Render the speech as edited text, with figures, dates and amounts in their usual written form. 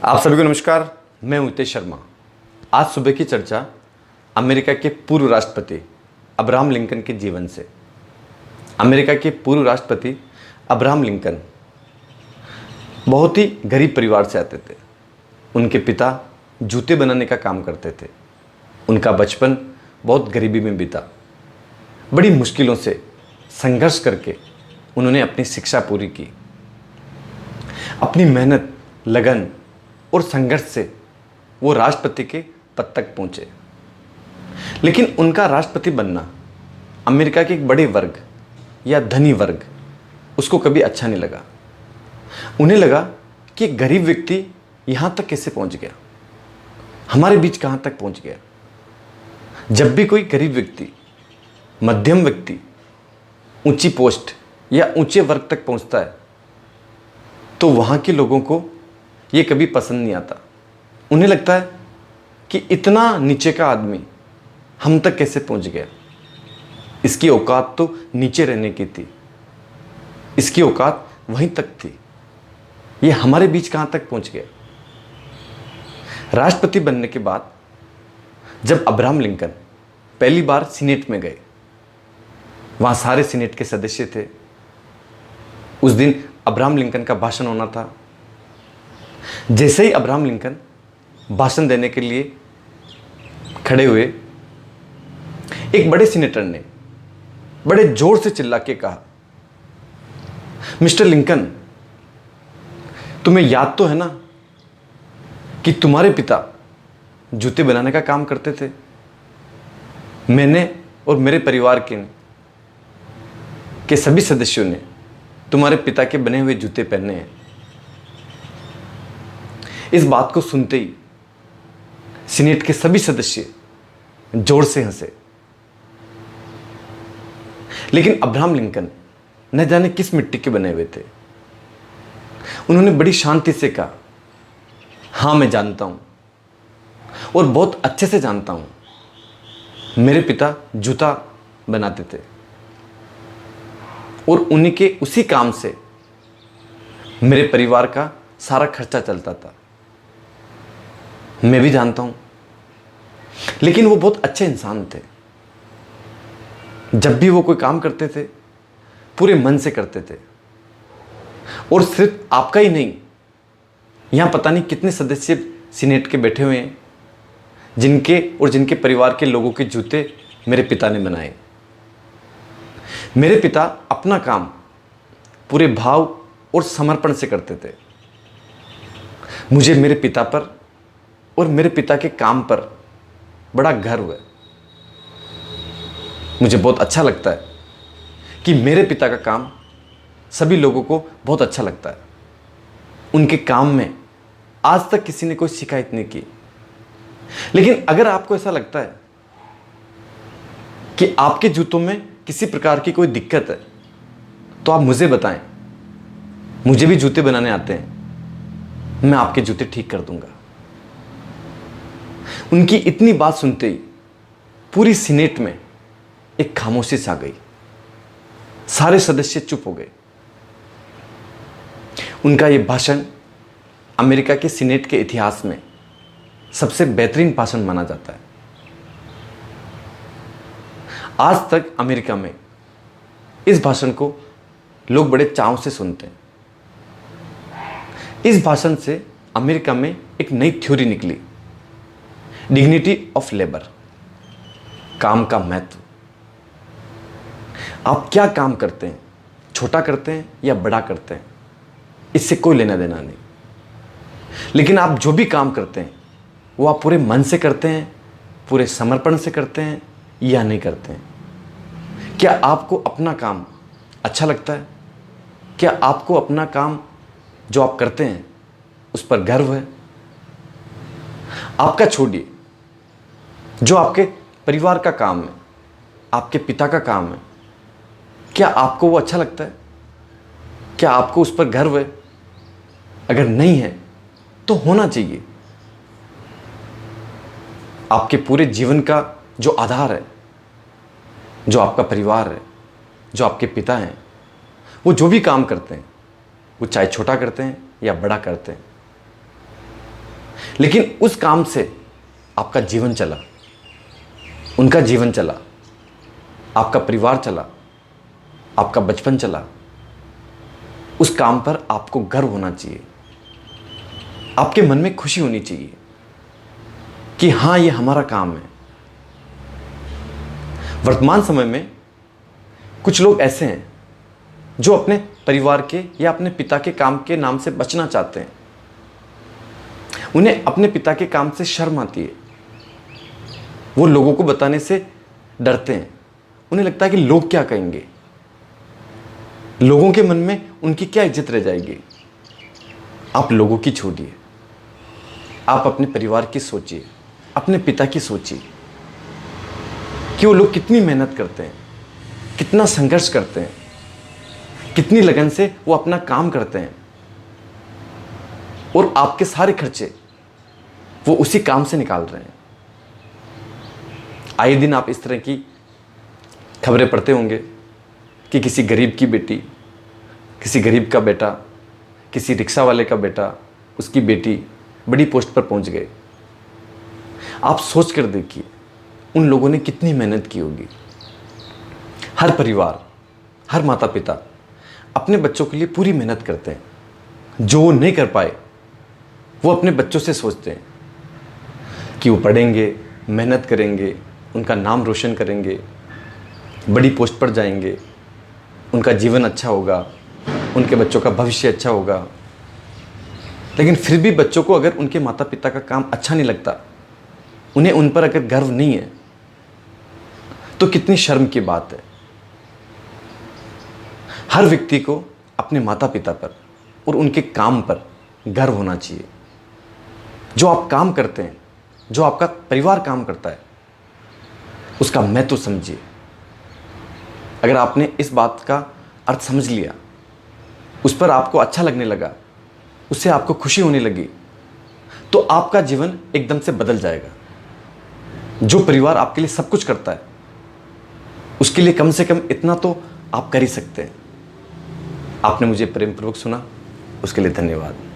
आप सभी को नमस्कार। मैं हूं हितेश शर्मा। आज सुबह की चर्चा अमेरिका के पूर्व राष्ट्रपति अब्राहम लिंकन के जीवन से। अमेरिका के पूर्व राष्ट्रपति अब्राहम लिंकन बहुत ही गरीब परिवार से आते थे। उनके पिता जूते बनाने का काम करते थे। उनका बचपन बहुत गरीबी में बीता। बड़ी मुश्किलों से संघर्ष करके उन्होंने अपनी शिक्षा पूरी की। अपनी मेहनत, लगन और संघर्ष से वो राष्ट्रपति के पद तक पहुंचे। लेकिन उनका राष्ट्रपति बनना अमेरिका के एक बड़े वर्ग या धनी वर्ग उसको कभी अच्छा नहीं लगा। उन्हें लगा कि एक गरीब व्यक्ति यहाँ तक कैसे पहुंच गया, हमारे बीच कहाँ तक पहुंच गया। जब भी कोई गरीब व्यक्ति, मध्यम व्यक्ति ऊंची पोस्ट या ऊंचे वर्ग तक पहुंचता है तो वहाँ के लोगों को ये कभी पसंद नहीं आता। उन्हें लगता है कि इतना नीचे का आदमी हम तक कैसे पहुंच गया। इसकी औकात तो नीचे रहने की थी, इसकी औकात वहीं तक थी, ये हमारे बीच कहाँ तक पहुंच गया। राष्ट्रपति बनने के बाद जब अब्राहम लिंकन पहली बार सीनेट में गए, वहाँ सारे सीनेट के सदस्य थे। उस दिन अब्राहम लिंकन का भाषण होना था। जैसे ही अब्राहम लिंकन भाषण देने के लिए खड़े हुए, एक बड़े सीनेटर ने बड़े जोर से चिल्ला के कहा, मिस्टर लिंकन, तुम्हें याद तो है ना कि तुम्हारे पिता जूते बनाने का काम करते थे। मैंने और मेरे परिवार के सभी सदस्यों ने तुम्हारे पिता के बने हुए जूते पहने हैं। इस बात को सुनते ही सीनेट के सभी सदस्य जोर से हंसे। लेकिन अब्राहम लिंकन न जाने किस मिट्टी के बने हुए थे। उन्होंने बड़ी शांति से कहा, हाँ मैं जानता हूं और बहुत अच्छे से जानता हूं। मेरे पिता जूता बनाते थे और उन्हीं के उसी काम से मेरे परिवार का सारा खर्चा चलता था। मैं भी जानता हूं। लेकिन वो बहुत अच्छे इंसान थे। जब भी वो कोई काम करते थे पूरे मन से करते थे। और सिर्फ आपका ही नहीं, यहां पता नहीं कितने सदस्य सीनेट के बैठे हुए हैं जिनके परिवार के लोगों के जूते मेरे पिता ने बनाए। मेरे पिता अपना काम पूरे भाव और समर्पण से करते थे। मुझे मेरे पिता पर और मेरे पिता के काम पर बड़ा गर्व है। मुझे बहुत अच्छा लगता है कि मेरे पिता का काम सभी लोगों को बहुत अच्छा लगता है। उनके काम में आज तक किसी ने कोई शिकायत नहीं की। लेकिन अगर आपको ऐसा लगता है कि आपके जूतों में किसी प्रकार की कोई दिक्कत है तो आप मुझे बताएं। मुझे भी जूते बनाने आते हैं, मैं आपके जूते ठीक कर दूंगा। उनकी इतनी बात सुनते ही पूरी सीनेट में एक खामोशी सा गई। सारे सदस्य चुप हो गए। उनका यह भाषण अमेरिका के सीनेट के इतिहास में सबसे बेहतरीन भाषण माना जाता है। आज तक अमेरिका में इस भाषण को लोग बड़े चाव से सुनते हैं। इस भाषण से अमेरिका में एक नई थ्योरी निकली, डिग्निटी ऑफ लेबर, काम का महत्व। आप क्या काम करते हैं, छोटा करते हैं या बड़ा करते हैं, इससे कोई लेना देना नहीं। लेकिन आप जो भी काम करते हैं वो आप पूरे मन से करते हैं, पूरे समर्पण से करते हैं या नहीं करते हैं। क्या आपको अपना काम अच्छा लगता है? क्या आपको अपना काम जो आप करते हैं उस पर गर्व है? आपका छोड़िए, जो आपके परिवार का काम है, आपके पिता का काम है, क्या आपको वो अच्छा लगता है? क्या आपको उस पर गर्व है? अगर नहीं है तो होना चाहिए। आपके पूरे जीवन का जो आधार है, जो आपका परिवार है, जो आपके पिता हैं, वो जो भी काम करते हैं वो चाहे छोटा करते हैं या बड़ा करते हैं, लेकिन उस काम से आपका जीवन चला, उनका जीवन चला, आपका परिवार चला, आपका बचपन चला। उस काम पर आपको गर्व होना चाहिए, आपके मन में खुशी होनी चाहिए कि हाँ, ये हमारा काम है। वर्तमान समय में कुछ लोग ऐसे हैं जो अपने परिवार के या अपने पिता के काम के नाम से बचना चाहते हैं। उन्हें अपने पिता के काम से शर्म आती है, वो लोगों को बताने से डरते हैं। उन्हें लगता है कि लोग क्या कहेंगे, लोगों के मन में उनकी क्या इज्जत रह जाएगी। आप लोगों की छोड़िए, आप अपने परिवार की सोचिए, अपने पिता की सोचिए कि वो लोग कितनी मेहनत करते हैं, कितना संघर्ष करते हैं, कितनी लगन से वो अपना काम करते हैं, और आपके सारे खर्चे वो उसी काम से निकाल रहे हैं। आए दिन आप इस तरह की खबरें पढ़ते होंगे कि किसी गरीब की बेटी, किसी गरीब का बेटा, किसी रिक्शा वाले का बेटा, उसकी बेटी बड़ी पोस्ट पर पहुंच गए। आप सोच कर देखिए उन लोगों ने कितनी मेहनत की होगी। हर परिवार, हर माता पिता अपने बच्चों के लिए पूरी मेहनत करते हैं। जो वो नहीं कर पाए वो अपने बच्चों से सोचते हैं कि वो पढ़ेंगे, मेहनत करेंगे, उनका नाम रोशन करेंगे, बड़ी पोस्ट पर जाएंगे, उनका जीवन अच्छा होगा, उनके बच्चों का भविष्य अच्छा होगा। लेकिन फिर भी बच्चों को अगर उनके माता पिता का काम अच्छा नहीं लगता, उन्हें उन पर अगर गर्व नहीं है, तो कितनी शर्म की बात है। हर व्यक्ति को अपने माता पिता पर और उनके काम पर गर्व होना चाहिए। जो आप काम करते हैं, जो आपका परिवार काम करता है, उसका महत्व समझिए। अगर आपने इस बात का अर्थ समझ लिया, उस पर आपको अच्छा लगने लगा, उससे आपको खुशी होने लगी, तो आपका जीवन एकदम से बदल जाएगा। जो परिवार आपके लिए सब कुछ करता है, उसके लिए कम से कम इतना तो आप कर ही सकते हैं। आपने मुझे प्रेमपूर्वक सुना, उसके लिए धन्यवाद।